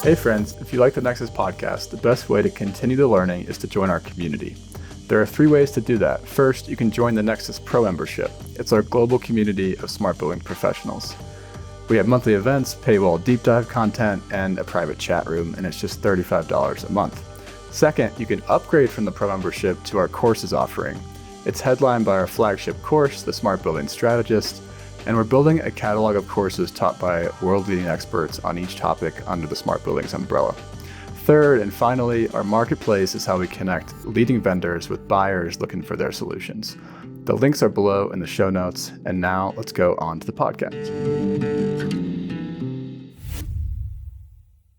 Hey friends, if you like the Nexus Podcast, the best way to continue the learning is to join our community. There are 3 ways to do that. First, you can join the Nexus Pro membership. It's our global community of smart building professionals. We have monthly events, paywall deep dive content, and a private chat room, and it's just $35 a month. Second, you can upgrade from the Pro membership to our courses offering. It's headlined by our flagship course, The Smart Building Strategist, and we're building a catalog of courses taught by world-leading experts on each topic under the Smart Buildings umbrella. Third, and finally, our marketplace is how we connect leading vendors with buyers looking for their solutions. The links are below in the show notes, and now let's go on to the podcast.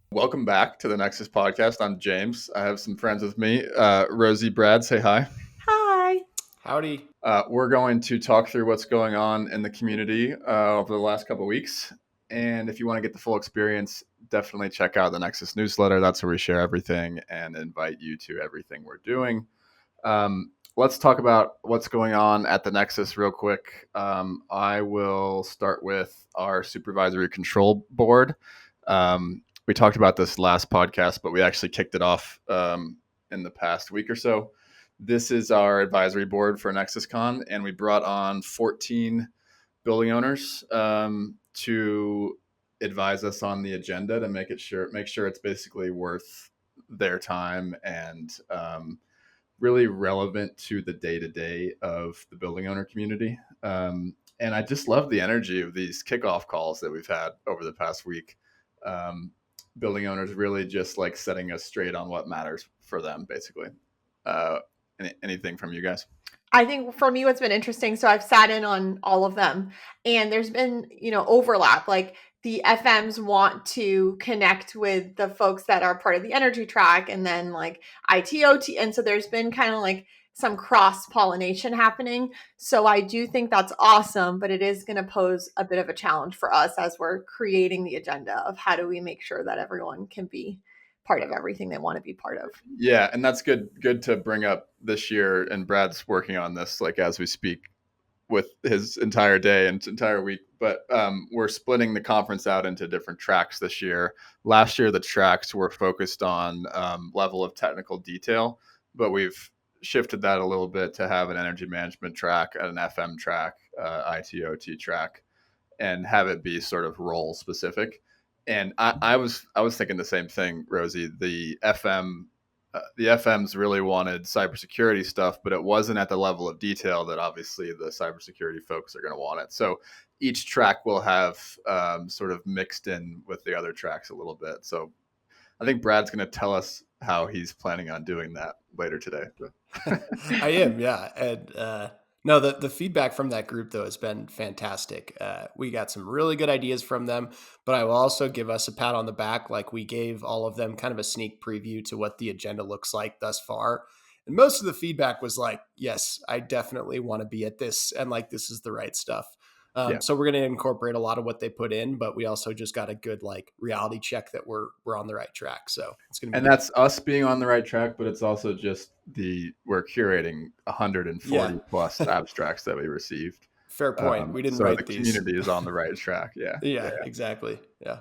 Welcome back to the Nexus Podcast. I'm James. I have some friends with me. Rosy, Brad, say hi. Hi. Howdy. We're going to talk through what's going on in the community over the last couple of weeks. And if you want to get the full experience, definitely check out the Nexus newsletter. That's where we share everything and invite you to everything we're doing. Let's talk about what's going on at the Nexus real quick. I will start with our supervisory control board. We talked about this last podcast, but we actually kicked it off in the past week or so. This is our advisory board for NexusCon, and we brought on 14 building owners to advise us on the agenda to make sure it's basically worth their time and really relevant to the day-to-day of the building owner community. And I just love the energy of these kickoff calls that we've had over the past week. Building owners really just like setting us straight on what matters for them, basically. Anything from you guys? I think for me, what's been interesting, so I've sat in on all of them, and there's been, overlap. Like the FMs want to connect with the folks that are part of the energy track, and then like ITOT. And so there's been kind of like some cross-pollination happening. So I do think that's awesome, but it is going to pose a bit of a challenge for us as we're creating the agenda of how do we make sure that everyone can be part of everything they want to be part of. Yeah, and that's good to bring up this year. And Brad's working on this like as we speak with his entire day and entire week. But we're splitting the conference out into different tracks this year. Last year, the tracks were focused on level of technical detail, but we've shifted that a little bit to have an energy management track, an FM track, ITOT track, and have it be sort of role specific. And I was thinking the same thing, Rosie. The FMs really wanted cybersecurity stuff, but it wasn't at the level of detail that obviously the cybersecurity folks are going to want it. So each track will have sort of mixed in with the other tracks a little bit. So I think Brad's going to tell us how he's planning on doing that later today. I am, yeah. And no, the feedback from that group, though, has been fantastic. We got some really good ideas from them, but I will also give us a pat on the back. Like we gave all of them kind of a sneak preview to what the agenda looks like thus far. And most of the feedback was like, yes, I definitely want to be at this. And like, this is the right stuff. So we're going to incorporate a lot of what they put in, but we also just got a good like reality check that we're on the right track. So it's going to be and that's us being on the right track, but it's also just we're curating 140 plus abstracts that we received. Fair point. We didn't write these. The community is on the right track. Yeah. Exactly. Yeah.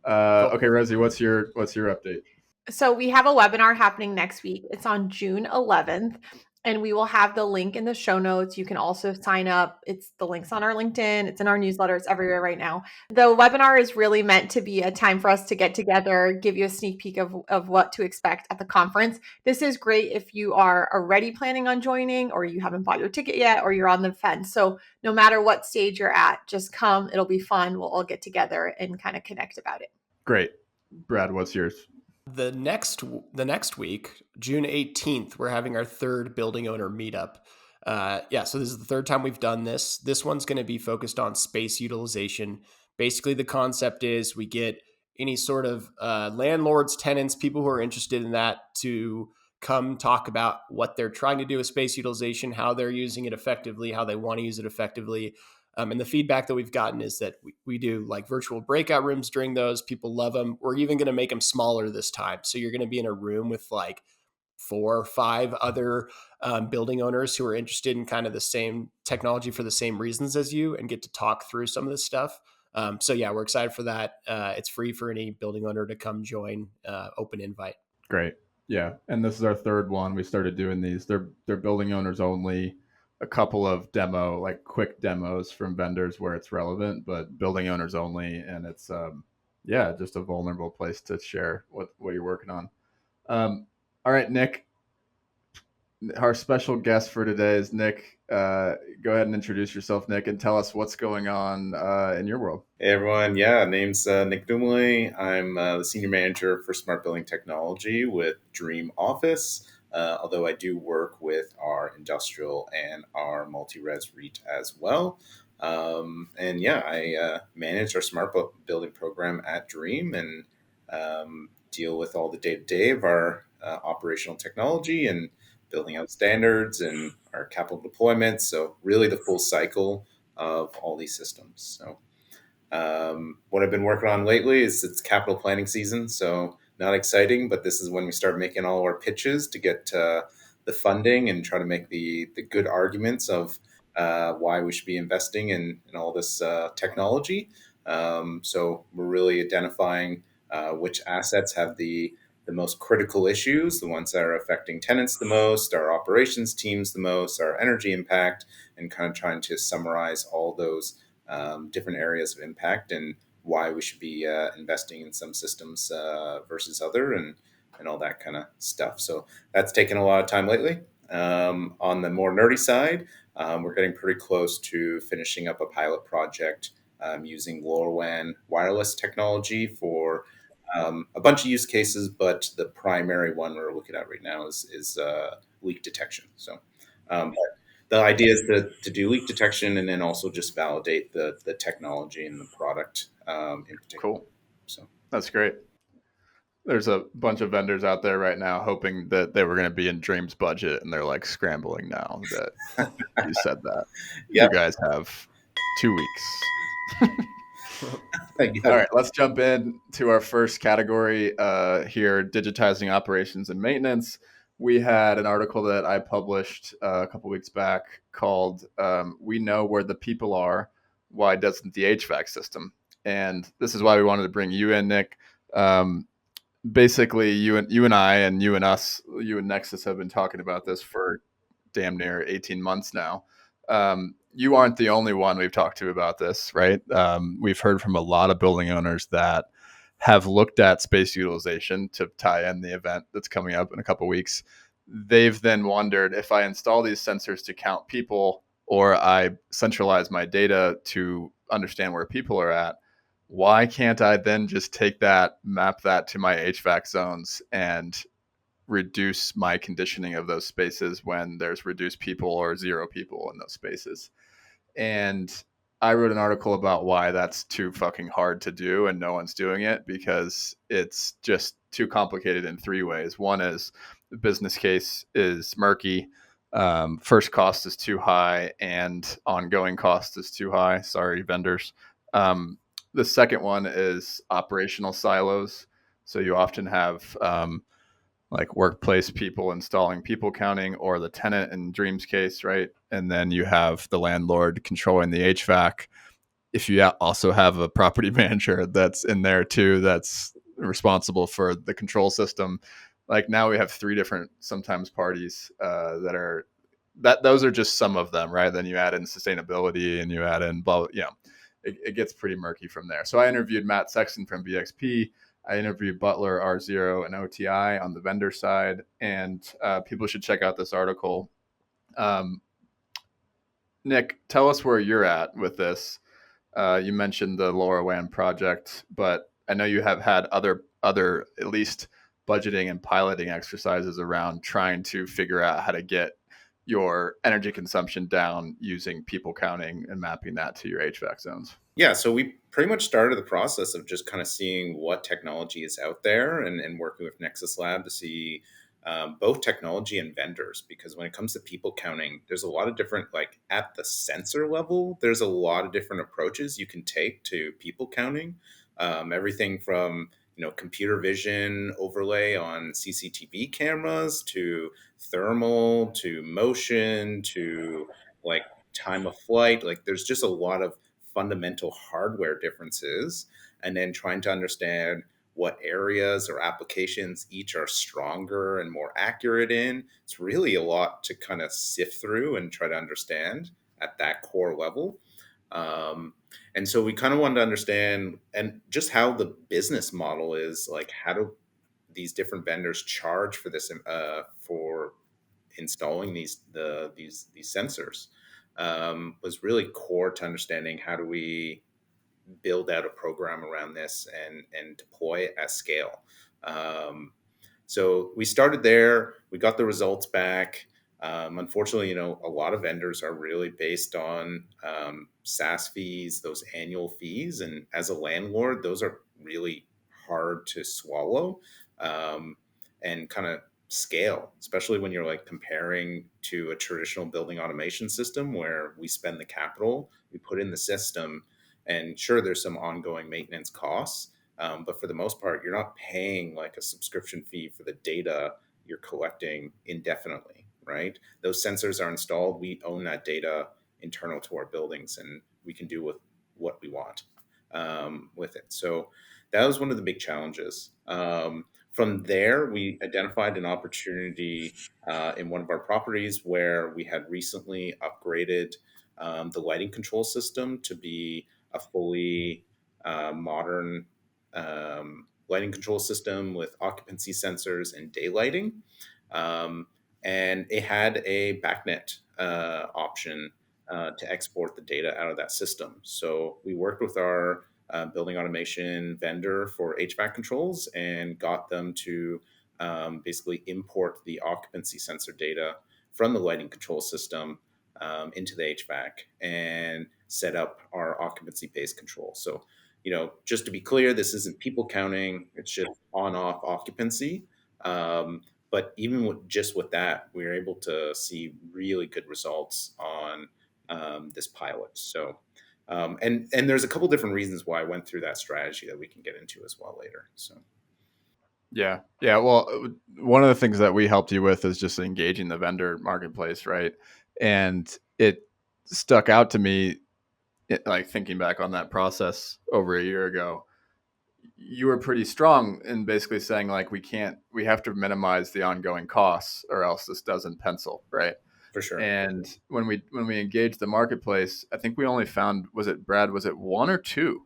Cool. Okay, Rosie, what's your update? So we have a webinar happening next week. It's on June 11th. And we will have the link in the show notes. You can also sign up. The link's on our LinkedIn. It's in our newsletter. It's everywhere right now. The webinar is really meant to be a time for us to get together, give you a sneak peek of what to expect at the conference. This is great if you are already planning on joining or you haven't bought your ticket yet or you're on the fence. So no matter what stage you're at, just come. It'll be fun. We'll all get together and kind of connect about it. Great. Brad, what's yours? The next week, June 18th, we're having our third building owner meetup. So this is the third time we've done this. This one's going to be focused on space utilization. Basically, the concept is we get any sort of landlords, tenants, people who are interested in that to come talk about what they're trying to do with space utilization, how they're using it effectively, how they want to use it effectively. And the feedback that we've gotten is that we do like virtual breakout rooms during those. People love them. We're even going to make them smaller this time. So you're going to be in a room with like 4 or 5 other building owners who are interested in kind of the same technology for the same reasons as you and get to talk through some of this stuff. So yeah, we're excited for that. It's free for any building owner to come join, open invite. Great. Yeah. And this is our third one. We started doing these. They're building owners only. A couple of like quick demos from vendors where it's relevant, but building owners only. And it's just a vulnerable place to share what you're working on. All right, Nick. Our special guest for today is Nick. Go ahead and introduce yourself, Nick, and tell us what's going on in your world. Hey everyone, name's Nick Dumoulin. I'm the senior manager for smart building technology with Dream Office, although I do work with our industrial and our multi-res REIT as well. I manage our smart building program at Dream and deal with all the day-to-day of our operational technology and building out standards and our capital deployments. So really the full cycle of all these systems. So what I've been working on lately is it's capital planning season, so not exciting, but this is when we start making all our pitches to get the funding and try to make the good arguments of why we should be investing in all this technology. So we're really identifying which assets have the most critical issues, the ones that are affecting tenants the most, our operations teams the most, our energy impact, and kind of trying to summarize all those different areas of impact and why we should be investing in some systems versus other and all that kind of stuff. So that's taken a lot of time lately. On the more nerdy side, we're getting pretty close to finishing up a pilot project using LoRaWAN wireless technology for a bunch of use cases, but the primary one we're looking at right now is leak detection. So the idea is to do leak detection and then also just validate the technology and the product in particular. Cool. So that's great. There's a bunch of vendors out there right now hoping that they were going to be in Dream's budget, and they're like scrambling now that you said that. Yep. You guys have 2 weeks. All right, let's jump in to our first category here, digitizing operations and maintenance. We had an article that I published a couple weeks back called We Know Where the People Are, Why Doesn't the HVAC System? And this is why we wanted to bring you in, Nick. Basically, you and I and you and us, you and Nexus have been talking about this for damn near 18 months now. You aren't the only one we've talked to about this, right? We've heard from a lot of building owners that have looked at space utilization to tie in the event that's coming up in a couple of weeks. They've then wondered, if I install these sensors to count people or I centralize my data to understand where people are at, why can't I then just take that, map that to my HVAC zones and reduce my conditioning of those spaces when there's reduced people or zero people in those spaces? And I wrote an article about why that's too fucking hard to do and no one's doing it, because it's just too complicated in 3 ways. One is the business case is murky. First cost is too high and ongoing cost is too high. Sorry, vendors. The second one is operational silos. So you often have like workplace people installing people counting, or the tenant in Dream's case, right? And then you have the landlord controlling the HVAC. If you also have a property manager that's in there too, that's responsible for the control system. Like now we have 3 different sometimes parties those are just some of them, right? Then you add in sustainability and you add in blah, it gets pretty murky from there. So I interviewed Matt Sexton from BXP. I interviewed Butler, R0, and OTI on the vendor side, and people should check out this article. Nick, tell us where you're at with this. You mentioned the LoRaWAN project, but I know you have had other at least budgeting and piloting exercises around trying to figure out how to get your energy consumption down using people counting and mapping that to your HVAC zones. Yeah, so we pretty much started the process of just kind of seeing what technology is out there and working with Nexus Lab to see both technology and vendors. Because when it comes to people counting, there's a lot of different, like at the sensor level, there's a lot of different approaches you can take to people counting. Everything from computer vision overlay on CCTV cameras to thermal to motion to like time of flight. Like there's just a lot of fundamental hardware differences, and then trying to understand what areas or applications each are stronger and more accurate in. It's really a lot to kind of sift through and try to understand at that core level. Um, and so we kind of wanted to understand and just how the business model is, like how do these different vendors charge for this, for installing these sensors, was really core to understanding how do we build out a program around this and deploy it at scale. Um, so we started there. We got the results back. Unfortunately, a lot of vendors are really based on SaaS fees, those annual fees, and as a landlord, those are really hard to swallow, um, and kind of scale, especially when you're like comparing to a traditional building automation system where we spend the capital, we put in the system, and sure, there's some ongoing maintenance costs, but for the most part, you're not paying like a subscription fee for the data you're collecting indefinitely, right? Those sensors are installed. We own that data internal to our buildings, and we can do with what we want with it. So that was one of the big challenges. From there, we identified an opportunity in one of our properties where we had recently upgraded the lighting control system to be a fully modern lighting control system with occupancy sensors and daylighting. Um, and it had a backnet option to export the data out of that system. So we worked with our building automation vendor for HVAC controls and got them to basically import the occupancy sensor data from the lighting control system into the HVAC and set up our occupancy-based control. So, just to be clear, this isn't people counting; it's just on-off occupancy. But even with that, we were able to see really good results on this pilot. So, and there's a couple different reasons why I went through that strategy that we can get into as well later. So. Yeah. Yeah. Well, one of the things that we helped you with is just engaging the vendor marketplace, right? And it stuck out to me, like thinking back on that process over a year ago, you were pretty strong in basically saying like we have to minimize the ongoing costs or else this doesn't pencil, right? For sure. And when we engaged the marketplace, I think we only found, was it Brad, was it one or two?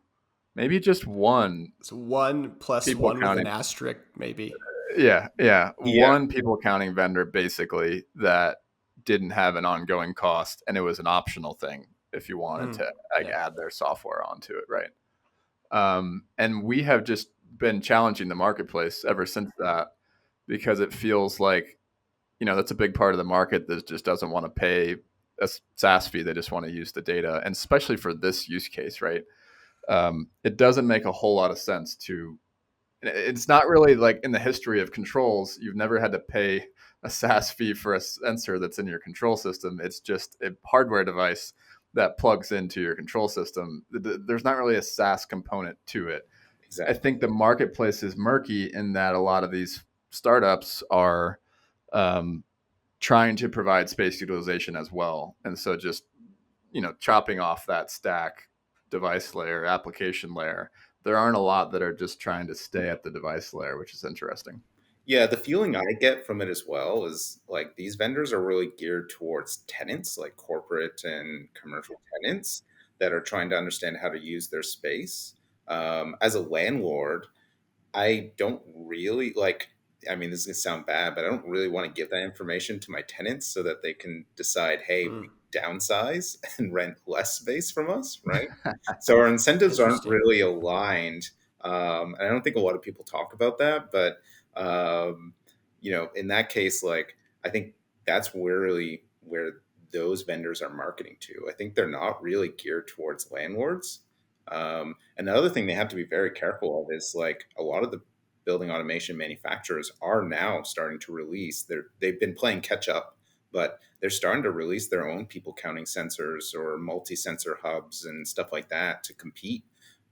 Maybe just one. It's one plus People one with an counting. asterisk, maybe. Yeah, yeah. Yeah. One people counting vendor basically that didn't have an ongoing cost, and it was an optional thing if you wanted to Yeah. add their software onto it, right? And we have just been challenging the marketplace ever since that, because it feels like, that's a big part of the market that just doesn't want to pay a SaaS fee. They just want to use the data, and especially for this use case, right? It doesn't make a whole lot of sense to. It's not really like in the history of controls, you've never had to pay a SaaS fee for a sensor that's in your control system. It's just a hardware device that plugs into your control system. There's not really a SaaS component to it. I Exactly. think the marketplace is murky in that a lot of these startups are um, trying to provide space utilization as well. And so just, chopping off that stack, device layer, application layer, there aren't a lot that are just trying to stay at the device layer, which is interesting. Yeah, the feeling I get from it as well is like these vendors are really geared towards tenants, like corporate and commercial tenants that are trying to understand how to use their space. As a landlord, I don't really like, I mean, this is going to sound bad, but I don't really want to give that information to my tenants so that they can decide, hey, we downsize and rent less space from us, right? So our incentives aren't Interesting. really aligned. And I don't think a lot of people talk about that, but, um, in that case, like, I think that's really where those vendors are marketing to. I think they're not really geared towards landlords. And the other thing they have to be very careful of is like a lot of the building automation manufacturers are now starting to release they've been playing catch up, but they're starting to release their own people counting sensors or multi-sensor hubs and stuff like that to compete.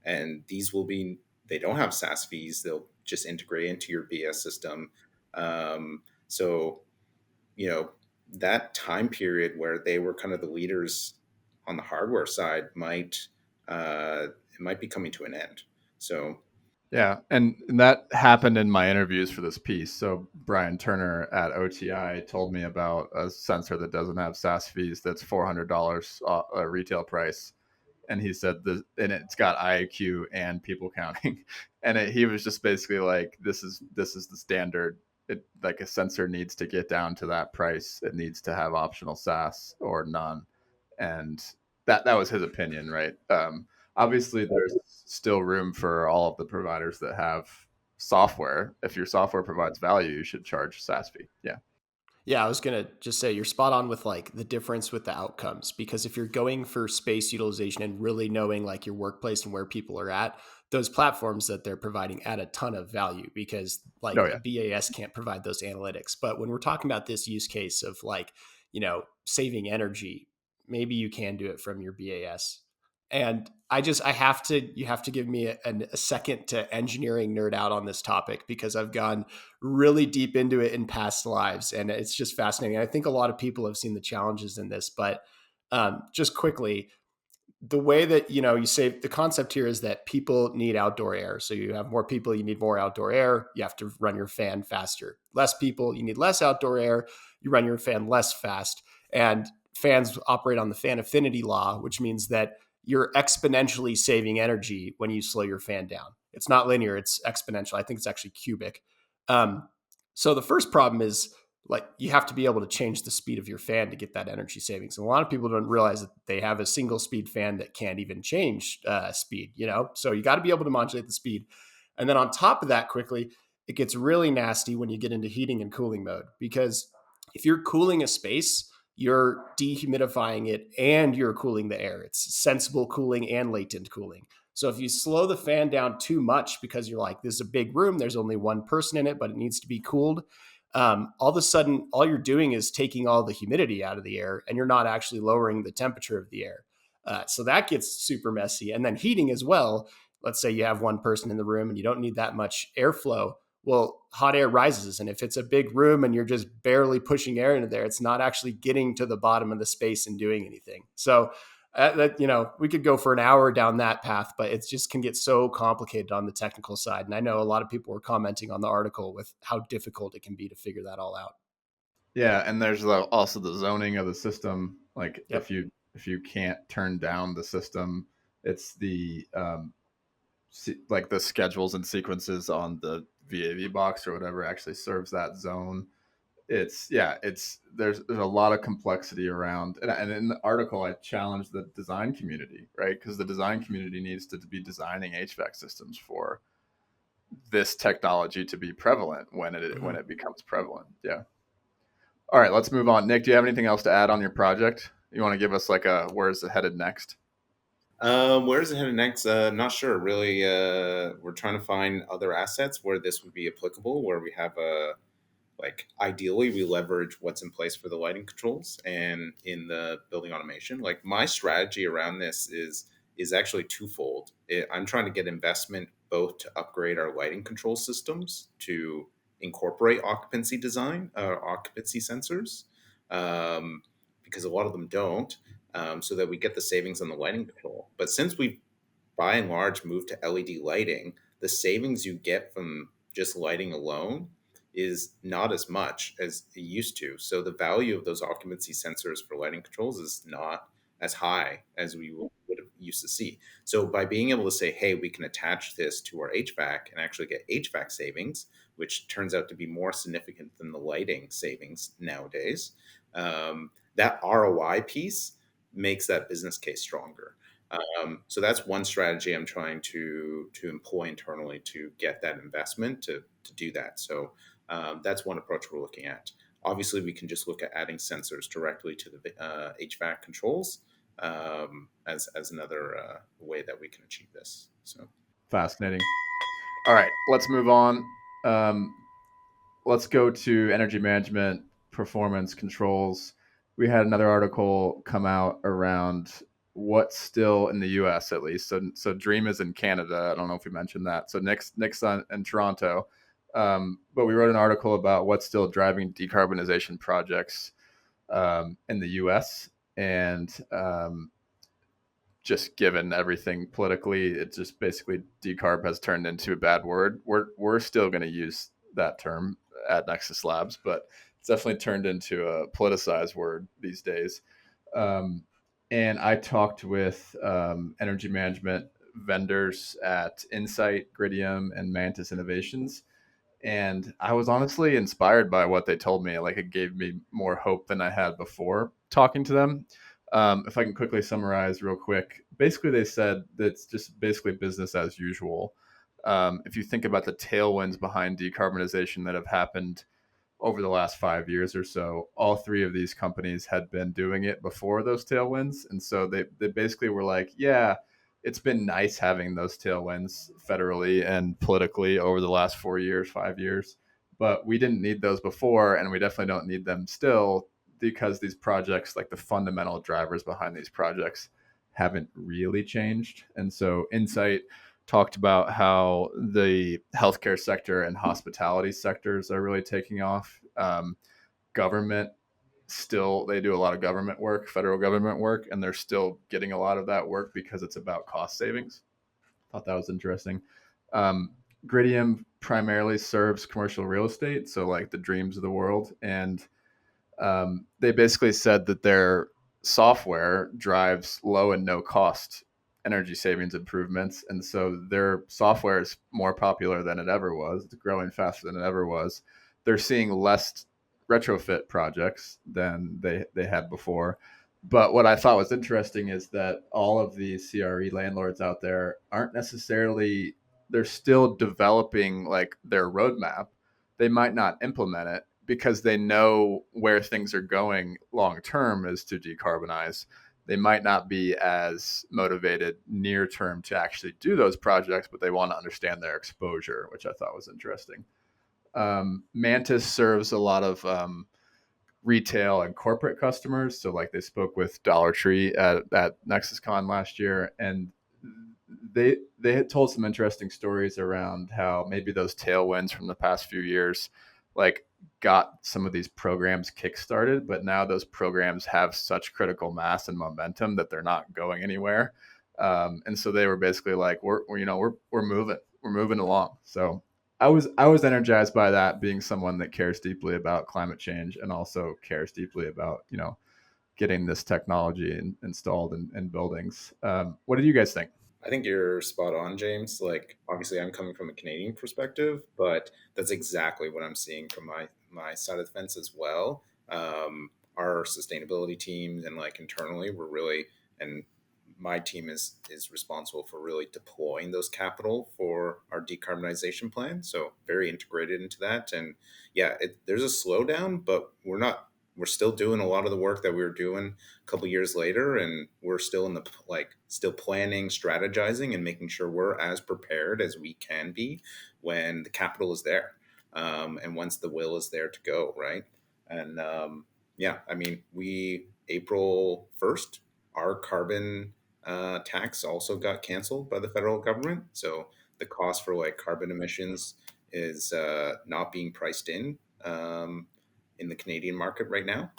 And they don't have SaaS fees. They'll just integrate into your BS system. So, you know, that time period where they were kind of the leaders on the hardware side might it might be coming to an end. So Yeah, and that happened in my interviews for this piece. So Brian Turner at OTI told me about a sensor that doesn't have SaaS fees that's $400 retail price, and he said and it's got IAQ and people counting, and he was just basically like, this is the standard. It, like, a sensor needs to get down to that price. It needs to have optional SaaS or none, and that was his opinion, right? Obviously, there's still room for all of the providers that have software. If your software provides value, you should charge SaaS fee. Yeah. Yeah, I was going to just say you're spot on with like the difference with the outcomes, because if you're going for space utilization and really knowing like your workplace and where people are at, those platforms that they're providing add a ton of value, because like Oh a yeah. BAS can't provide those analytics. But when we're talking about this use case of like, saving energy, maybe you can do it from your BAS. And you have to give me a second to engineering nerd out on this topic, because I've gone really deep into it in past lives, and it's just fascinating. I think a lot of people have seen the challenges in this, but just quickly, the way that you say the concept here is that people need outdoor air. So you have more people, you need more outdoor air. You have to run your fan faster. Less people, you need less outdoor air. You run your fan less fast. And fans operate on the fan affinity law, which means that you're exponentially saving energy when you slow your fan down. It's not linear; it's exponential. I think it's actually cubic. Um, so the first problem is, like, you have to be able to change the speed of your fan to get that energy savings. And a lot of people don't realize that they have a single speed fan that can't even change speed, So you got to be able to modulate the speed. And then on top of that, quickly, it gets really nasty when you get into heating and cooling mode, because if you're cooling a space, you're dehumidifying it and you're cooling the air. It's sensible cooling and latent cooling. So if you slow the fan down too much because you're like, this is a big room, there's only one person in it, but it needs to be cooled, all of a sudden, all you're doing is taking all the humidity out of the air, and you're not actually lowering the temperature of the air. So that gets super messy. And then heating as well. Let's say you have one person in the room and you don't need that much airflow. Well, hot air rises. And if it's a big room and you're just barely pushing air into there, it's not actually getting to the bottom of the space and doing anything. So we could go for an hour down that path, but it just can get so complicated on the technical side. And I know a lot of people were commenting on the article with how difficult it can be to figure that all out. Yeah, and there's also the zoning of the system. Like, Yep. if you can't turn down the system, it's the like the schedules and sequences on the VAV box or whatever actually serves that zone. It's there's a lot of complexity around, and in the article I challenged the design community, right? Because the design community needs to be designing HVAC systems for this technology to be prevalent when it becomes prevalent. Yeah. All right, let's move on. Nick, do you have anything else to add on your project? You want to give us like a where's it headed next? Where's it headed next? Not sure. Really, we're trying to find other assets where this would be applicable, where we have like ideally we leverage what's in place for the lighting controls and in the building automation. Like, my strategy around this is actually twofold. I'm trying to get investment both to upgrade our lighting control systems to incorporate occupancy design, occupancy sensors, because a lot of them don't, so that we get the savings on the lighting control. But since we by and large moved to LED lighting, the savings you get from just lighting alone is not as much as it used to. So the value of those occupancy sensors for lighting controls is not as high as we would have used to see. So by being able to say, hey, we can attach this to our HVAC and actually get HVAC savings, which turns out to be more significant than the lighting savings nowadays, that ROI piece makes that business case stronger. So that's one strategy I'm trying to employ internally to get that investment to do that. So that's one approach we're looking at. Obviously, we can just look at adding sensors directly to the HVAC controls as another way that we can achieve this. So Fascinating. All right, let's move on. Let's go to energy management, performance controls. We had another article come out around what's still in the U.S. at least. So Dream is in Canada. I don't know if we mentioned that. So Nick's in Toronto. But we wrote an article about what's still driving decarbonization projects in the U.S. And just given everything politically, it just basically decarb has turned into a bad word. We're still going to use that term at Nexus Labs, but it's definitely turned into a politicized word these days. And I talked with energy management vendors at Insight, Gridium, and Mantis Innovations. And I was honestly inspired by what they told me. Like, it gave me more hope than I had before talking to them. If I can quickly summarize real quick, basically they said that it's just basically business as usual. If you think about the tailwinds behind decarbonization that have happened over the last 5 years or so, all three of these companies had been doing it before those tailwinds. And so they basically were like, yeah, it's been nice having those tailwinds federally and politically over the last 4 years, 5 years, but we didn't need those before. And we definitely don't need them still, because these projects, like the fundamental drivers behind these projects, haven't really changed. And so Insight talked about how the healthcare sector and hospitality sectors are really taking off. Government, still, they do a lot of government work, federal government work, and they're still getting a lot of that work because it's about cost savings. Thought that was interesting. Gridium primarily serves commercial real estate, so like the Dreams of the world, and they basically said that their software drives low and no cost energy savings improvements. And so their software is more popular than it ever was. It's growing faster than it ever was. They're seeing less retrofit projects than they had before. But what I thought was interesting is that all of the CRE landlords out there aren't necessarily, they're still developing like their roadmap. They might not implement it because they know where things are going long term is to decarbonize. They might not be as motivated near term to actually do those projects, but they want to understand their exposure, which I thought was interesting. Mantis serves a lot of retail and corporate customers. So like they spoke with Dollar Tree at NexusCon last year, and they had told some interesting stories around how maybe those tailwinds from the past few years like got some of these programs kickstarted, but now those programs have such critical mass and momentum that they're not going anywhere. And so they were basically like, we're moving along. So I was energized by that, being someone that cares deeply about climate change and also cares deeply about getting this technology installed in buildings. What did you guys think? I think you're spot on, James. Like, obviously, I'm coming from a Canadian perspective, but that's exactly what I'm seeing from my side of the fence as well. Our sustainability teams and like internally, we're really, and my team is responsible for really deploying those capital for our decarbonization plan. So very integrated into that. And yeah, there's a slowdown, but we're still doing a lot of the work that we were doing a couple years later, and we're still in the still planning, strategizing, and making sure we're as prepared as we can be when the capital is there, and once the will is there to go, right? And yeah, I mean, we April 1st, our carbon tax also got canceled by the federal government, so the cost for like carbon emissions is not being priced in the Canadian market right now.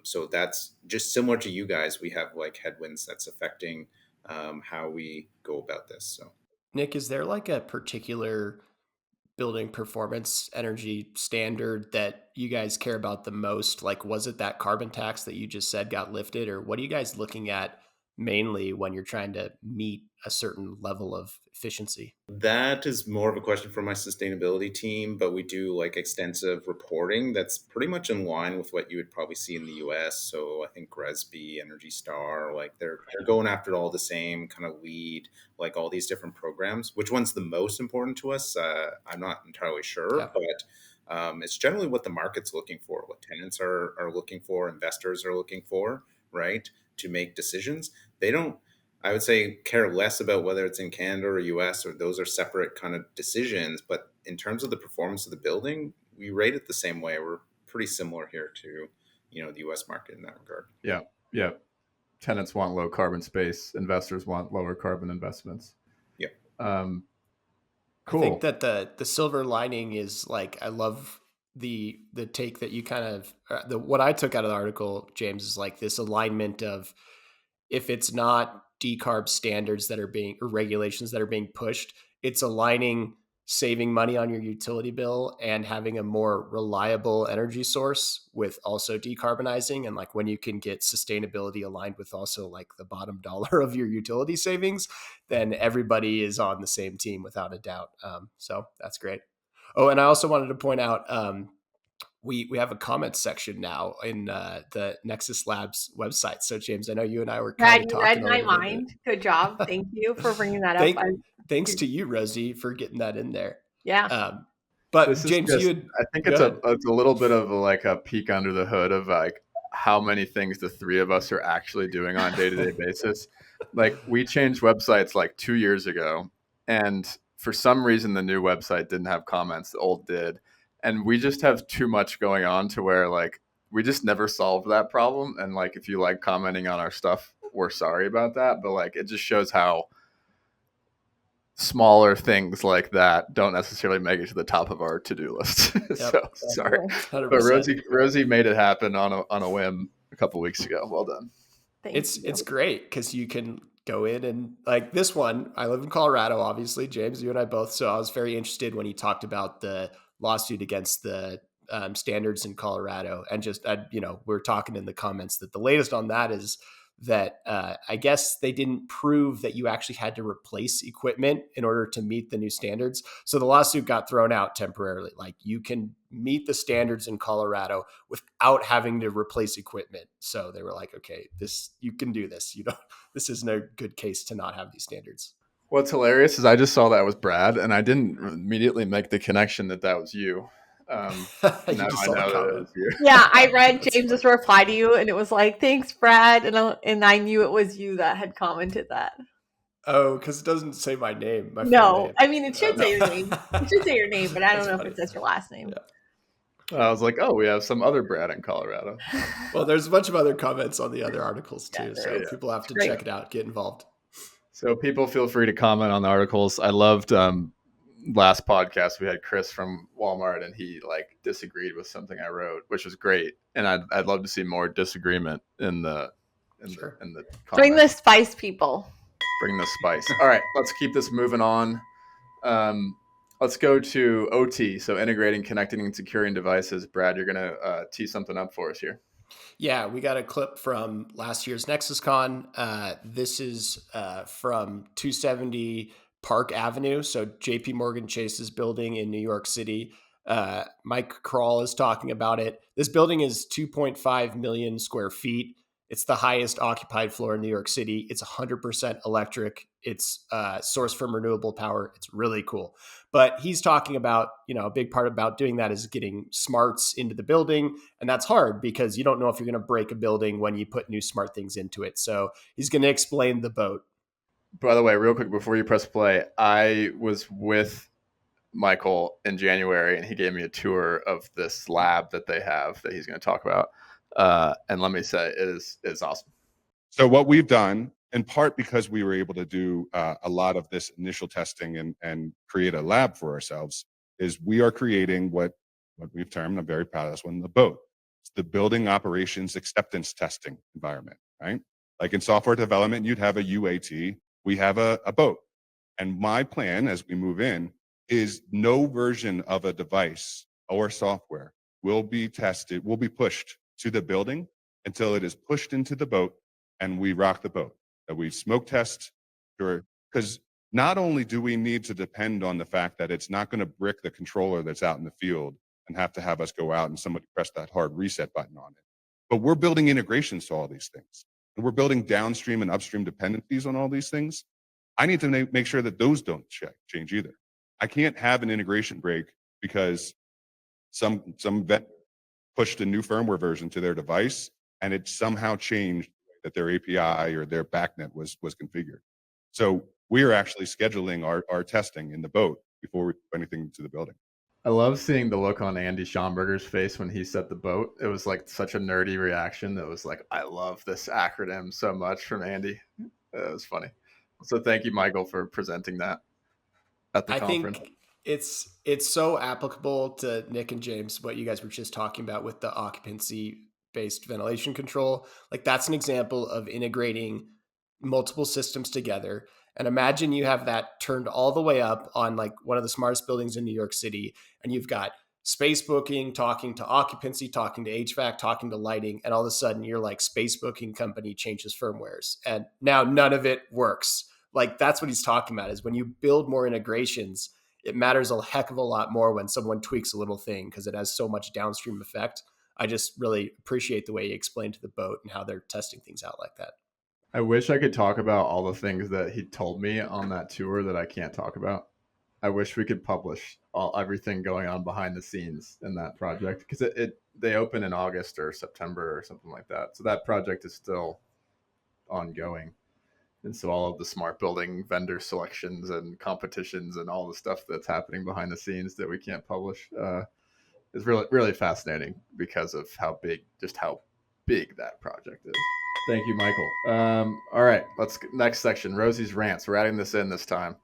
So that's just similar to you guys. We have like headwinds that's affecting how we go about this. So, Nick, is there like a particular building performance energy standard that you guys care about the most? Like, was it that carbon tax that you just said got lifted, or what are you guys looking at mainly when you're trying to meet a certain level of efficiency? that is more of a question for my sustainability team, but we do like extensive reporting that's pretty much in line with what you would probably see in the US. So I think GRESB, Energy Star, like they're going after all the same kind of lead, like all these different programs. Which one's the most important to us? I'm not entirely sure, Yeah. but it's generally what the market's looking for, what tenants are looking for, investors are looking for, right? To make decisions. They don't, I would say, care less about whether it's in Canada or US, or those are separate kind of decisions. But in terms of the performance of the building, we rate it the same way. We're pretty similar here to, the US market in that regard. Yeah, yeah. Tenants want low carbon space. Investors want lower carbon investments. Yeah. I think Cool. that the silver lining is like, I love the take that you kind of the what I took out of the article, James, is like this alignment of if it's not decarb standards that are being, or regulations that are being pushed, it's aligning saving money on your utility bill and having a more reliable energy source with also decarbonizing. And like when you can get sustainability aligned with also like the bottom dollar of your utility savings, then everybody is on the same team without a doubt. So that's great. Oh, and I also wanted to point out, we have a comment section now in the Nexus Labs website. So James, I know you and I were kind Brad, of you read talking a my little mind. Good job. Thank you for bringing that up. Thanks to you, Rosie, for getting that in there. Yeah. But This is James, just, you had, I think go it's ahead. a little bit of like a peek under the hood of like how many things the three of us are actually doing on a day-to-day basis. Like we changed websites like 2 years ago, and for some reason the new website didn't have comments, the old did. And we just have too much going on to where like we just never solved that problem. And like if you like commenting on our stuff, we're sorry about that. But like it just shows how smaller things like that don't necessarily make it to the top of our to-do list. So sorry, 100%. but Rosie made it happen on a whim a couple weeks ago. Well done. It's great because you can go in and like this one. I live in Colorado, obviously, James, you and I both. So I was very interested when he talked about the lawsuit against the standards in Colorado, and just we're talking in the comments that the latest on that is that I guess they didn't prove that you actually had to replace equipment in order to meet the new standards. So the lawsuit got thrown out temporarily. Like you can meet the standards in Colorado without having to replace equipment. So they were like, okay, you can do this. This is no good case to not have these standards. What's hilarious is I just saw that was Brad, and I didn't immediately make the connection that was you. Now I know that it was you. Yeah, I read James's reply to you, and it was like, "Thanks, Brad," and I knew it was you that had commented that. Oh, because it doesn't say my name. My no, full name. I mean it should say your name. It should say your name, but I don't know if it says your last name. Yeah. I was like, oh, we have some other Brad in Colorado. Well, there's a bunch of other comments on the other articles too, so people have to check it out, get involved. So people feel free to comment on the articles. I loved last podcast we had Chris from Walmart, and he like disagreed with something I wrote, which was great. And I'd love to see more disagreement in the comments. Bring the spice, people. Bring the spice. All right, let's keep this moving on. Let's go to OT. So integrating, connecting, and securing devices. Brad, you're gonna tee something up for us here. Yeah, we got a clip from last year's NexusCon. This is from 270 Park Avenue, so JP Morgan Chase's building in New York City. Mike Kroll is talking about it. This building is 2.5 million square feet. It's the highest occupied floor in New York City. It's 100% electric. It's sourced from renewable power. It's really cool. But he's talking about, a big part about doing that is getting smarts into the building. And that's hard because you don't know if you're going to break a building when you put new smart things into it. So he's going to explain the boat. By the way, real quick, before you press play, I was with Michael in January, and he gave me a tour of this lab that they have that he's going to talk about. And let me say, it is awesome. So what we've done, in part because we were able to do a lot of this initial testing and create a lab for ourselves, is we are creating what we've termed, I'm very proud of this one, the BOAT. It's the Building Operations Acceptance Testing Environment, right? Like in software development, you'd have a UAT. We have a BOAT. And my plan as we move in is no version of a device or software will be tested, will be pushed to the building until it is pushed into the boat and we rock the boat. That we smoke test, because not only do we need to depend on the fact that it's not going to brick the controller that's out in the field and have us go out and somebody press that hard reset button on it, but we're building integrations to all these things. And we're building downstream and upstream dependencies on all these things. I need to make sure that those don't change either. I can't have an integration break because some vendor pushed a new firmware version to their device and it somehow changed that their API or their backnet was configured. So we are actually scheduling our testing in the boat before we put anything into the building. I love seeing the look on Andy Schomburger's face when he said the boat. It was like such a nerdy reaction. That was like, I love this acronym so much from Andy. It was funny. So thank you, Michael, for presenting that at the conference. I think it's so applicable to Nick and James, what you guys were just talking about with the occupancy-based ventilation control. Like that's an example of integrating multiple systems together. And imagine you have that turned all the way up on like one of the smartest buildings in New York City. And you've got space booking, talking to occupancy, talking to HVAC, talking to lighting. And all of a sudden your like space booking company changes firmwares. And now none of it works. Like that's what he's talking about, is when you build more integrations, it matters a heck of a lot more when someone tweaks a little thing, because it has so much downstream effect. I just really appreciate the way he explained to the boat and how they're testing things out like that. I wish I could talk about all the things that he told me on that tour that I can't talk about. I wish we could publish everything going on behind the scenes in that project, because they open in August or September or something like that. So that project is still ongoing. And so all of the smart building vendor selections and competitions and all the stuff that's happening behind the scenes that we can't publish is really, really fascinating because of how big that project is. Thank you, Michael. All right, let's next section. Rosy's rants. We're adding this in this time.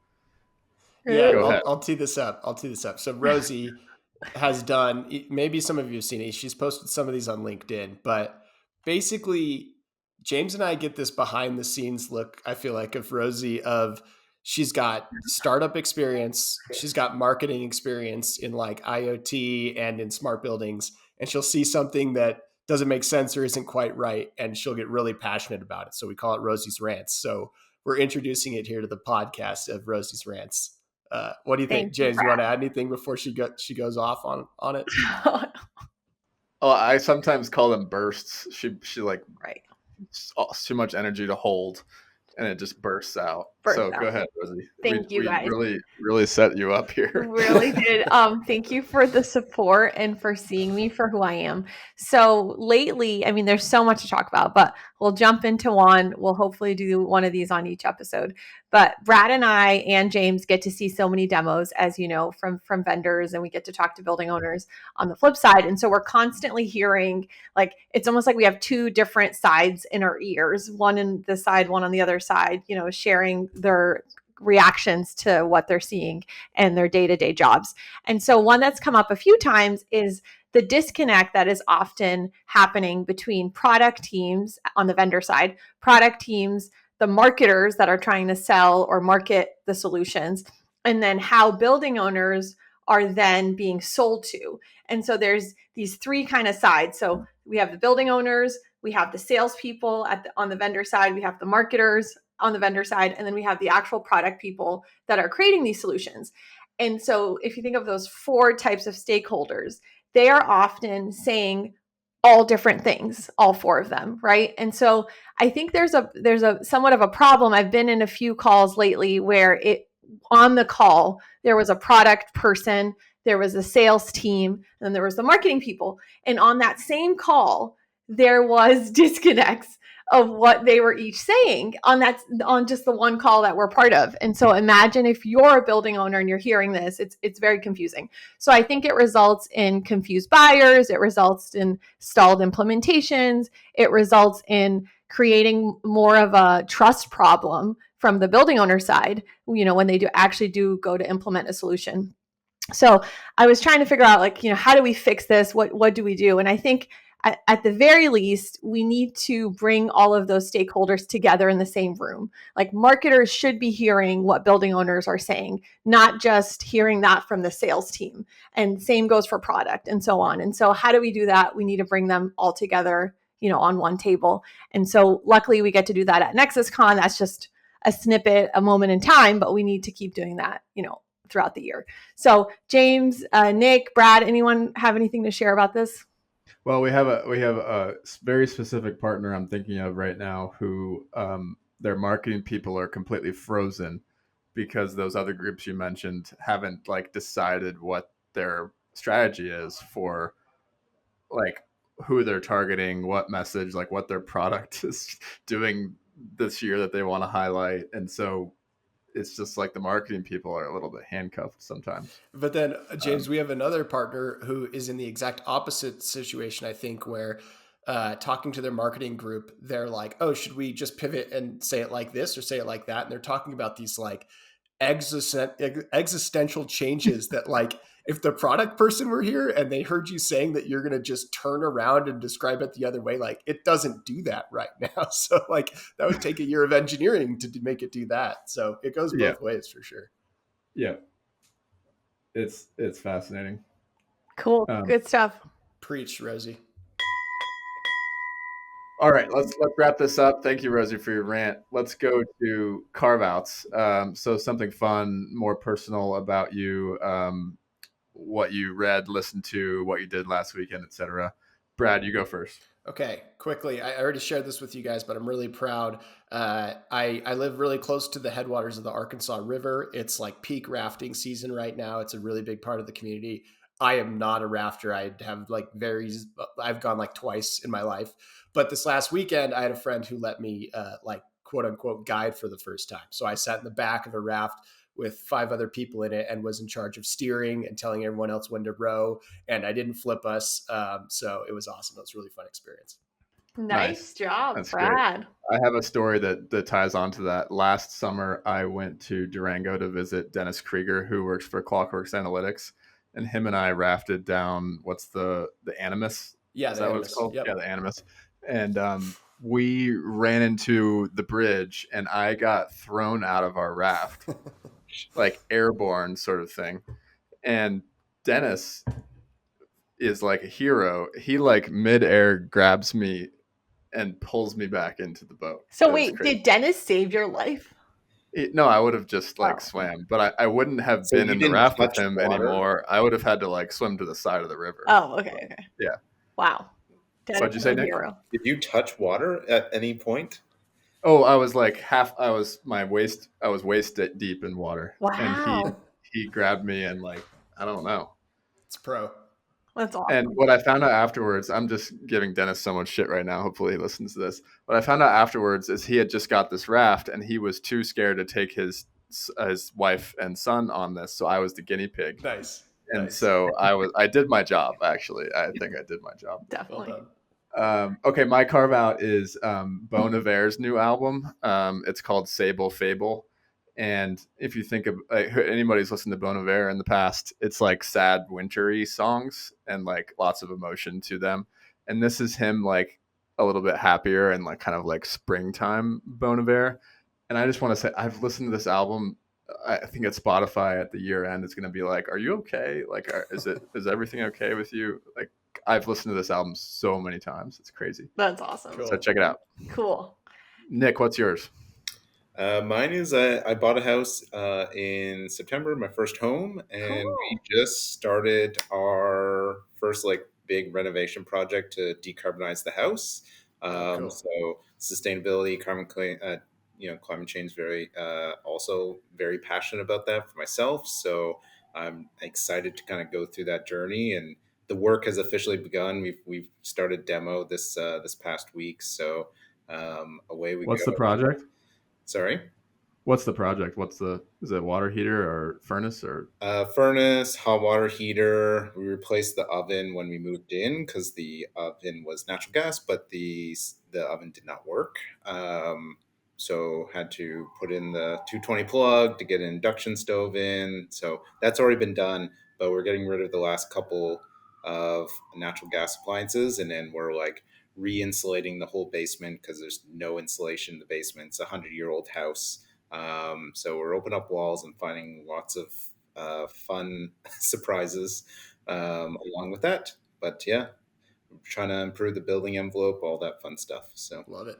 Yeah, Go ahead. I'll tee this up. So Rosy has done, maybe some of you have seen it. She's posted some of these on LinkedIn, but basically James and I get this behind the scenes look, I feel like, of Rosy, of she's got startup experience. She's got marketing experience in like IoT and in smart buildings. And she'll see something that doesn't make sense or isn't quite right, and she'll get really passionate about it. So we call it Rosy's Rants. So we're introducing it here to the podcast of Rosy's Rants. What do you think, James? You want to add anything before she goes off on it? Oh, I sometimes call them bursts. She like Right. too much energy to hold, and it just bursts out. Go ahead, Rosy. Thank you, guys. Really set you up here. Really did. Thank you for the support and for seeing me for who I am. So lately, I mean, there's so much to talk about, but we'll jump into one. We'll hopefully do one of these on each episode. But Brad and I and James get to see so many demos, as you know, from vendors, and we get to talk to building owners on the flip side. And so we're constantly hearing, like, it's almost like we have two different sides in our ears, one in the side, one on the other side, you know, sharing their reactions to what they're seeing and their day-to-day jobs. And so one that's come up a few times is the disconnect that is often happening between product teams on the vendor side, product teams, the marketers that are trying to sell or market the solutions, and then how building owners are then being sold to. And so there's these three kind of sides. So we have the building owners, we have the salespeople on the vendor side, we have the marketers on the vendor side, and then we have the actual product people that are creating these solutions. And so if you think of those four types of stakeholders, they are often saying all different things, all four of them, right? And so I think there's a somewhat of a problem. I've been in a few calls lately where on the call, there was a product person, there was a sales team, and then there was the marketing people. And on that same call, there was disconnects of what they were each saying on just the one call that we're part of. And so imagine if you're a building owner and you're hearing this, it's very confusing. So I think it results in confused buyers, it results in stalled implementations, it results in creating more of a trust problem from the building owner side, you know, when they do go to implement a solution. So I was trying to figure out, like, you know, how do we fix this? What do we do? And I think at the very least, we need to bring all of those stakeholders together in the same room. Like, marketers should be hearing what building owners are saying, not just hearing that from the sales team. And same goes for product and so on. And so how do we do that? We need to bring them all together, you know, on one table. And so luckily we get to do that at NexusCon. That's just a snippet, a moment in time, but we need to keep doing that, you know, throughout the year. So James, Nick, Brad, anyone have anything to share about this? Well, we have a very specific partner I'm thinking of right now who their marketing people are completely frozen because those other groups you mentioned haven't like decided what their strategy is for like who they're targeting, what message, like what their product is doing this year that they want to highlight. And so it's just like the marketing people are a little bit handcuffed sometimes. But then, James, we have another partner who is in the exact opposite situation, I think, where talking to their marketing group, they're like, oh, should we just pivot and say it like this or say it like that? And they're talking about these like existential changes that, like, if the product person were here and they heard you saying that you're going to just turn around and describe it the other way, like, it doesn't do that right now. So like that would take a year of engineering to make it do that. So it goes both ways for sure. Yeah. It's fascinating. Cool. Good stuff. Preach, Rosie. All right, let's wrap this up. Thank you, Rosie, for your rant. Let's go to carve-outs. So something fun, more personal about you, what you read, listened to, what you did last weekend, etc. Brad, you go first. Okay, quickly. I already shared this with you guys, but I'm really proud. I live really close to the headwaters of the Arkansas River. It's like peak rafting season right now. It's a really big part of the community. I am not a rafter. I've gone like twice in my life. But this last weekend, I had a friend who let me like quote unquote guide for the first time. So I sat in the back of a raft with 5 other people in it and was in charge of steering and telling everyone else when to row. And I didn't flip us. So it was awesome. It was a really fun experience. Nice job, That's Brad. Great. I have a story that ties on to that. Last summer, I went to Durango to visit Dennis Krieger, who works for Clockworks Analytics. And him and I rafted down, what's the Animus? Yeah, is that what it's called? Yep. Yeah, the Animus. And we ran into the bridge, and I got thrown out of our raft, like airborne sort of thing. And Dennis is like a hero. He like midair grabs me and pulls me back into the boat. So wait, did Dennis save your life? No, I would have just swam, but I wouldn't have been in the raft with him anymore. I would have had to like swim to the side of the river. Oh, okay. Yeah. Wow. What'd you say, Nick? Hero. Did you touch water at any point? Oh, I was like I was waist deep in water. Wow. And he grabbed me and like, I don't know. It's pro. That's awesome. And what I found out afterwards, I'm just giving Dennis so much shit right now. Hopefully he listens to this. What I found out afterwards is he had just got this raft and he was too scared to take his wife and son on this. So I was the guinea pig. Nice. And so I did my job, actually. I think I did my job. Definitely. Well okay, my carve out is Bon Iver's new album. It's called Sable Fable. And if you think of anybody's listened to Bon Iver in the past, it's like sad, wintry songs and like lots of emotion to them. And this is him like a little bit happier and like kind of like springtime Bon Iver. And I just want to say I've listened to this album. I think at Spotify at the year end, it's going to be like, are you okay? Like, is everything okay with you? Like, I've listened to this album so many times. It's crazy. That's awesome. Cool. So check it out. Cool. Nick, what's yours? Mine is I bought a house in September, my first home, and we just started our first like big renovation project to decarbonize the house. Cool. So sustainability, climate change, very also very passionate about that for myself. So I'm excited to kind of go through that journey, and the work has officially begun. We've started demo this past week. So away we go. What's the project? Sorry? What's the project? Is it water heater or furnace or? Furnace, hot water heater. We replaced the oven when we moved in because the oven was natural gas, but the oven did not work. So had to put in the 220 plug to get an induction stove in. So that's already been done, but we're getting rid of the last couple of natural gas appliances, and then we're like re-insulating the whole basement because there's no insulation in the basement. It's a 100-year-old house. So we're opening up walls and finding lots of fun surprises along with that. But yeah, we're trying to improve the building envelope, all that fun stuff. So love it.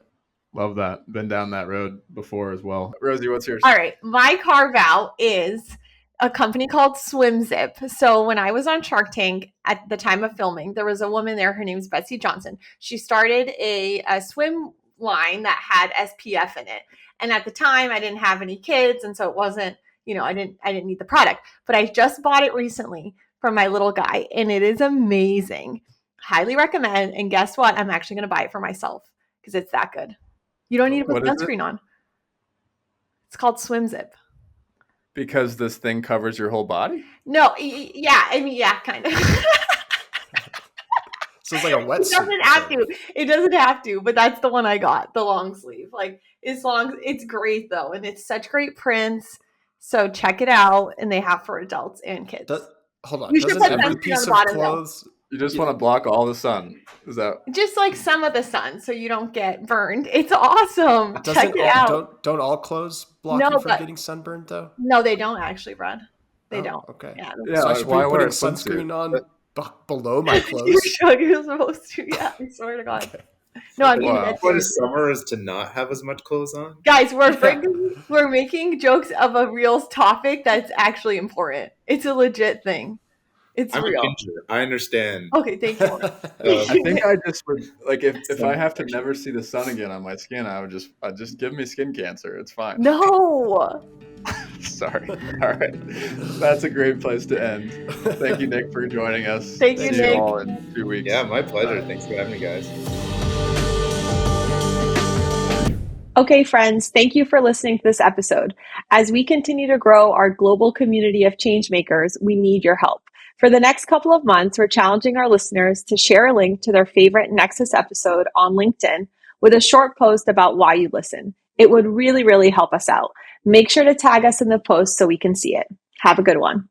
Love that. Been down that road before as well. Rosie, what's yours? All right. My carve out is a company called SwimZip. So when I was on Shark Tank at the time of filming, there was a woman there. Her name is Betsy Johnson. She started a swim line that had SPF in it. And at the time I didn't have any kids. And so it wasn't, I didn't need the product, but I just bought it recently from my little guy and it is amazing. Highly recommend. And guess what? I'm actually going to buy it for myself because it's that good. You don't need to put sunscreen on. It's called SwimZip. Because this thing covers your whole body? No, yeah. I mean, yeah, kind of. So it's like a wetsuit. It doesn't have to, but that's the one I got, the long sleeve. Like, it's long. It's great, though. And it's such great prints. So check it out, and they have for adults and kids. Hold on. You should Doesn't put every sunscreen piece on of the bottom, though. clothes? You just want to block all the sun. Is that Just like some of the sun, so you don't get burned. It's awesome. Check it out. Don't all clothes block No, you from but- getting sunburned though? No, they don't actually, Brad. They Oh, don't. Okay. Yeah. Yeah, So I like, should why be wear a putting sunscreen swimsuit? on below my You clothes. should. You're supposed to. Yeah, I swear to God. Okay. No, I mean, Wow. that's What is summer is to not have as much clothes on? guys, we're making jokes of a real topic that's actually important. It's a legit thing. It's I'm a real. ginger. I understand. Okay, thank you. I think I just would like if I have to never see the sun again on my skin, I'd just give me skin cancer. It's fine. No. Sorry. All right. That's a great place to end. Thank you, Nick, for joining us. Thank you, See Nick. you all in 2 weeks. Yeah, my pleasure. Bye. Thanks for having me, guys. Okay, friends, thank you for listening to this episode. As we continue to grow our global community of changemakers, we need your help. For the next couple of months, we're challenging our listeners to share a link to their favorite Nexus episode on LinkedIn with a short post about why you listen. It would really, really help us out. Make sure to tag us in the post so we can see it. Have a good one.